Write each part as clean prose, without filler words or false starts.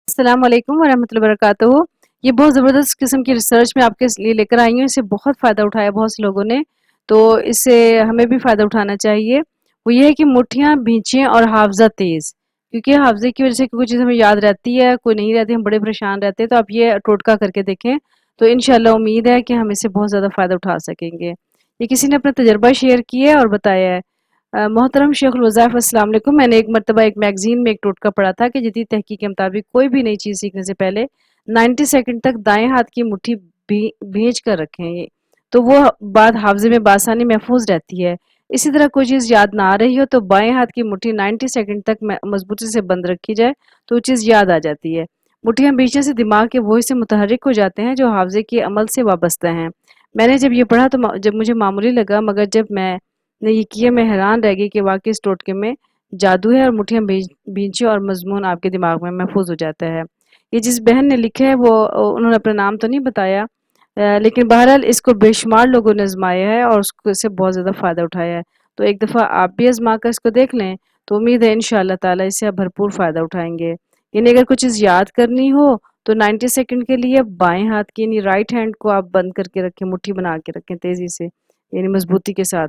अस्सलाम वालेकुम वरहमतुल्लाहि वबरकातुहू। ये बहुत ज़बरदस्त किस्म की रिसर्च मैं आपके लिए लेकर आई हूँ। इससे बहुत फ़ायदा उठाया बहुत से लोगों ने, तो इससे हमें भी फ़ायदा उठाना चाहिए। वो ये है कि मुठियाँ भींचिए और हाफ़ज़ा तेज़, क्योंकि हाफ़ज़े की वज़ह से कोई चीज़ हमें याद रहती है, कोई नहीं रहती, हम बड़े परेशान रहते हैं। तो आप ये टोटका करके देखें, तो इंशाअल्लाह उम्मीद है कि हम इससे बहुत ज़्यादा फ़ायदा उठा सकेंगे। ये किसी ने अपना तजुर्बा शेयर किया है और बताया है। मोहतरम शेखुल वज़ाइफ़ अस्सलाम वालेकुम। मैंने एक मर्तबा एक मैगज़ीन में एक टोटका पढ़ा था कि जदीद तहकीक के मुताबिक कोई भी नई चीज़ सीखने से पहले 90 सेकंड तक दाएँ हाथ की मुट्ठी भींच कर रखें ये, तो वो बात हाफ़्ज़े में बआसानी महफ़ूज़ रहती है। इसी तरह कोई चीज़ याद ना आ रही हो तो बाएँ हाथ की मुट्ठी 90 सेकंड तक मज़बूती से बंद रखी जाए, तो वो चीज़ याद आ जाती है। मुट्ठियाँ भींचने से दिमाग के वो हिस्से मुतहर्रिक हो जाते हैं जो हाफ़्ज़े के अमल से वाबस्ता हैं। मैंने जब ये पढ़ा तो जब मुझे मामूली लगा, मगर जब मैंने ये किया मैं हैरान रह गई कि वाक़ई इस टोटके में जादू है और मुठ्ठियाँ भींची और मज़मून आपके दिमाग में महफ़ूज़ हो जाता है। ये जिस बहन ने लिखा है वो उन्होंने अपना नाम तो नहीं बताया, लेकिन बहरहाल इसको बेशुमार लोगों ने आज़माया है और उसको इससे बहुत ज़्यादा फ़ायदा उठाया है। तो एक दफ़ा आप भी आज़मा कर इसको देख लें, तो उम्मीद है इंशाअल्लाह ताला इससे आप भरपूर फ़ायदा उठाएँगे। यानी अगर कुछ चीज़ याद करनी हो तो 90 सेकंड के लिए बाएँ हाथ की यानी राइट हैंड को आप बंद करके रखें, मुट्ठी बना के रखें तेज़ी से, यानी मज़बूती के साथ।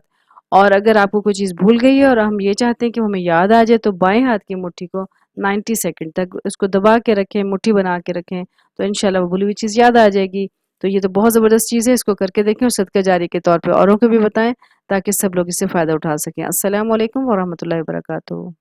और अगर आपको कोई चीज़ भूल गई है और हम ये चाहते हैं कि हमें याद आ जाए, तो बाएँ हाथ की मुट्ठी को 90 सेकंड तक उसको दबा के रखें, मुट्ठी बना के रखें, तो इंशाअल्लाह वो भूली हुई चीज़ याद आ जाएगी। तो ये तो बहुत ज़बरदस्त चीज़ है, इसको करके देखें और सदका जारी के तौर पे औरों को भी बताएँ, ताकि सब लोग इससे फ़ायदा उठा सकें। अस्सलाम वालेकुम व रहमतुल्लाहि व बरकातुहू।